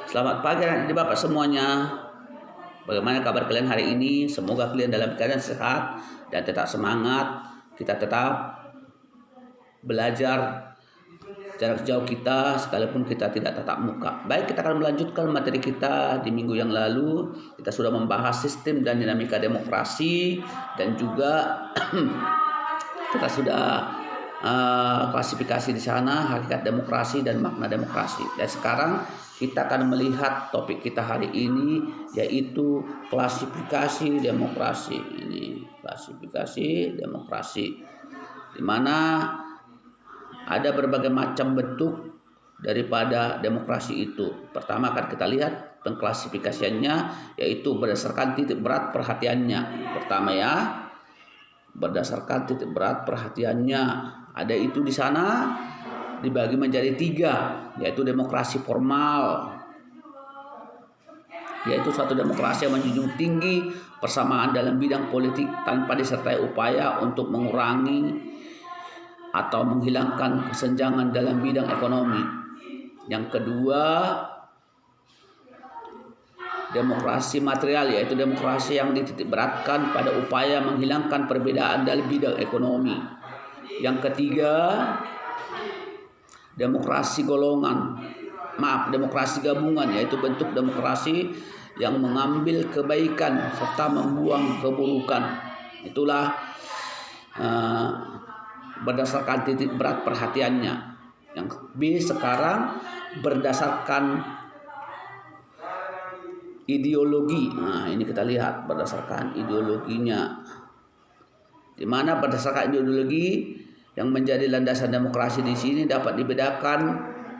Selamat pagi adik Bapak semuanya. Bagaimana kabar kalian hari ini? Semoga kalian dalam keadaan sehat dan tetap semangat. Kita tetap belajar jarak jauh kita sekalipun kita tidak tatap muka. Baik, kita akan melanjutkan materi kita di minggu yang lalu. Kita sudah membahas sistem dan dinamika demokrasi dan juga kita sudah klasifikasi di sana hakikat demokrasi dan makna demokrasi. Dan sekarang kita akan melihat topik kita hari ini yaitu klasifikasi demokrasi. Ini klasifikasi demokrasi, di mana ada berbagai macam bentuk daripada demokrasi itu. Pertama akan kita lihat pengklasifikasiannya yaitu berdasarkan titik berat perhatiannya. Pertama ya, berdasarkan titik berat perhatiannya. Ada itu di sana dibagi menjadi 3, yaitu demokrasi formal, yaitu suatu demokrasi yang menjunjung tinggi persamaan dalam bidang politik tanpa disertai upaya untuk mengurangi atau menghilangkan kesenjangan dalam bidang ekonomi. Yang kedua, demokrasi material, yaitu demokrasi yang dititikberatkan pada upaya menghilangkan perbedaan dalam bidang ekonomi. Yang ketiga, demokrasi demokrasi gabungan, yaitu bentuk demokrasi yang mengambil kebaikan serta membuang keburukan. Itulah berdasarkan titik berat perhatiannya. Yang B sekarang berdasarkan ideologi. Nah, ini kita lihat berdasarkan ideologinya. Di mana berdasarkan ideologi yang menjadi landasan demokrasi di sini dapat dibedakan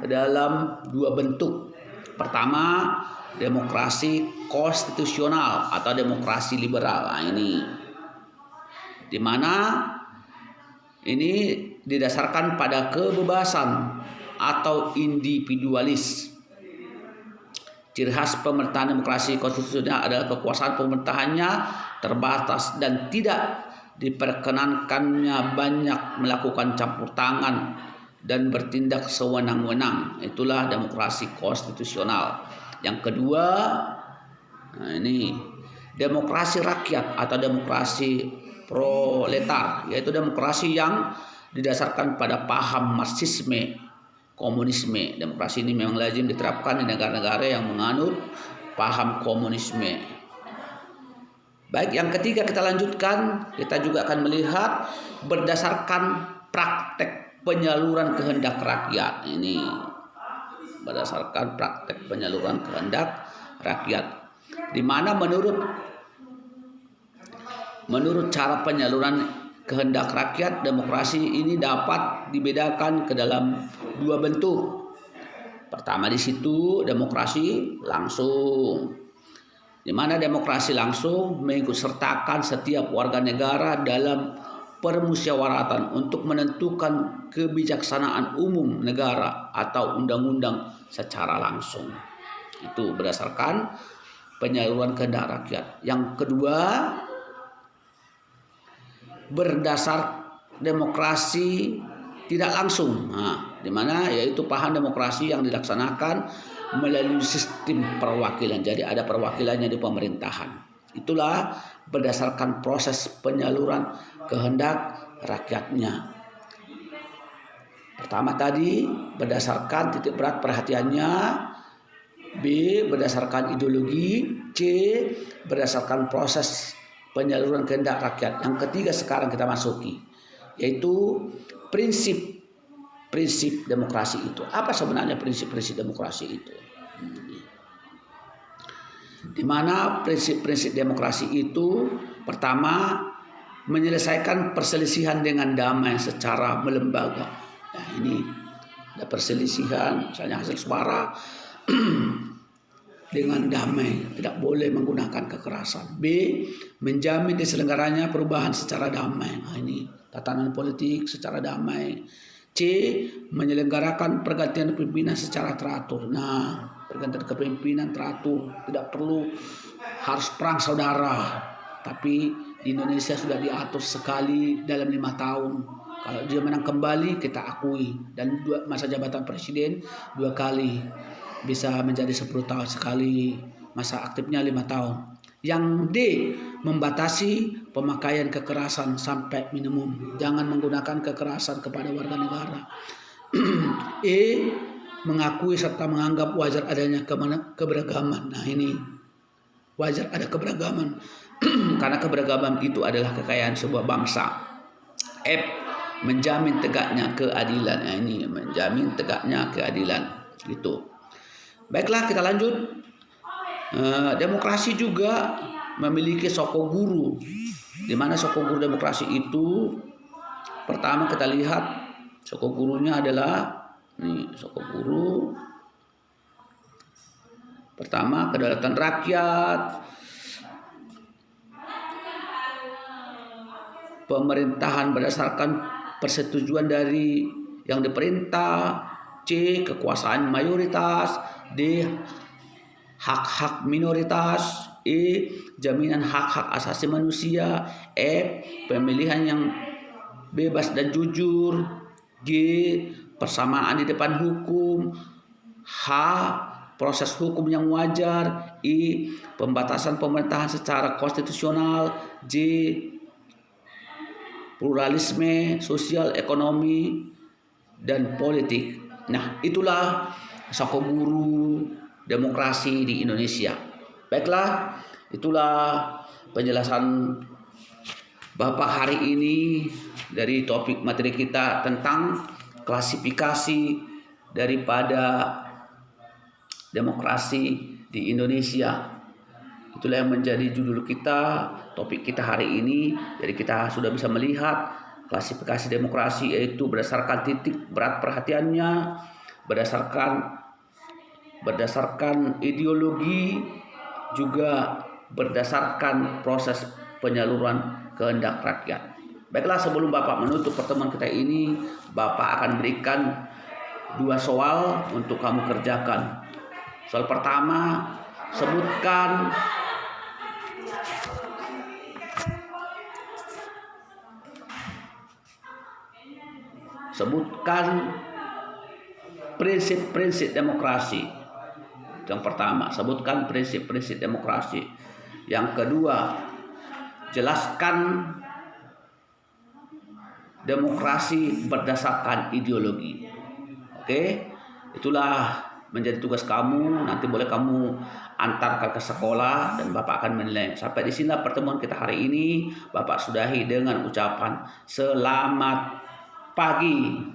ke dalam 2 bentuk. Pertama, demokrasi konstitusional atau demokrasi liberal. Nah, ini di mana ini didasarkan pada kebebasan atau individualis. Ciri khas pemerintahan demokrasi konstitusional adalah kekuasaan pemerintahannya terbatas dan tidak diperkenankannya banyak melakukan campur tangan dan bertindak sewenang-wenang. Itulah demokrasi konstitusional. Yang kedua, nah ini demokrasi rakyat atau demokrasi proletar, yaitu demokrasi yang didasarkan pada paham Marxisme, komunisme. Demokrasi ini memang lazim diterapkan di negara-negara yang menganut paham komunisme. Baik, yang ketiga kita lanjutkan. Kita juga akan melihat berdasarkan praktek penyaluran kehendak rakyat. Ini berdasarkan praktek penyaluran kehendak rakyat, di mana menurut cara penyaluran kehendak rakyat, demokrasi ini dapat dibedakan ke dalam 2 bentuk. Pertama di situ demokrasi langsung, di mana demokrasi langsung mengikutsertakan setiap warga negara dalam permusyawaratan untuk menentukan kebijaksanaan umum negara atau undang-undang secara langsung. Itu berdasarkan penyaluran kehendak rakyat. Yang kedua, berdasar demokrasi tidak langsung. Nah, di mana yaitu paham demokrasi yang dilaksanakan melalui sistem perwakilan. Jadi ada perwakilannya di pemerintahan. Itulah berdasarkan proses penyaluran kehendak rakyatnya. Pertama tadi berdasarkan titik berat perhatiannya, B berdasarkan ideologi, C berdasarkan proses penyaluran kehendak rakyat. Yang ketiga sekarang kita masuki, yaitu prinsip demokrasi itu. Apa sebenarnya prinsip-prinsip demokrasi itu? Di mana prinsip-prinsip demokrasi itu pertama, menyelesaikan perselisihan dengan damai secara melembaga. Nah, ini ada perselisihan, misalnya hasil suara dengan damai, tidak boleh menggunakan kekerasan. B, menjamin diselenggaranya perubahan secara damai. Nah, ini tatanan politik secara damai. C, menyelenggarakan pergantian pimpinan secara teratur. Nah, pergantian kepemimpinan teratur, tidak perlu harus perang saudara. Tapi di Indonesia sudah diatur sekali dalam 5 tahun. Kalau dia menang kembali kita akui, dan masa jabatan presiden 2 kali. bisa menjadi 10 tahun sekali, masa aktifnya 5 tahun. Yang D, membatasi pemakaian kekerasan sampai minimum. Jangan menggunakan kekerasan kepada warga negara. E, mengakui serta menganggap wajar adanya keberagaman. Nah ini, wajar ada keberagaman. Karena keberagaman itu adalah kekayaan sebuah bangsa. F, menjamin tegaknya keadilan. Nah ini, menjamin tegaknya keadilan. Gitu. Baiklah, kita lanjut. Demokrasi juga memiliki soko guru, di mana soko guru demokrasi itu pertama kita lihat soko gurunya adalah soko guru pertama kedaulatan rakyat, pemerintahan berdasarkan persetujuan dari yang diperintah, C, kekuasaan mayoritas, D, hak-hak minoritas, E, jaminan hak-hak asasi manusia, F, pemilihan yang bebas dan jujur, G, persamaan di depan hukum, H, proses hukum yang wajar, I, pembatasan pemerintahan secara konstitusional, J, pluralisme sosial, ekonomi, dan politik. Nah, itulah soko guru demokrasi di Indonesia. Baiklah, itulah penjelasan Bapak hari ini dari topik materi kita tentang klasifikasi daripada demokrasi di Indonesia. Itulah yang menjadi judul kita, topik kita hari ini. Jadi kita sudah bisa melihat klasifikasi demokrasi, yaitu berdasarkan titik berat perhatiannya, berdasarkan ideologi, juga berdasarkan proses penyaluran kehendak rakyat. Baiklah, sebelum Bapak menutup pertemuan kita ini, Bapak akan berikan 2 soal untuk kamu kerjakan. Soal pertama, sebutkan prinsip-prinsip demokrasi. Yang pertama, sebutkan prinsip-prinsip demokrasi. Yang kedua, jelaskan demokrasi berdasarkan ideologi. Oke, itulah menjadi tugas kamu. Nanti boleh kamu antarkan ke sekolah dan Bapak akan menilai. Sampai di sini pertemuan kita hari ini. Bapak sudahi dengan ucapan selamat pagi.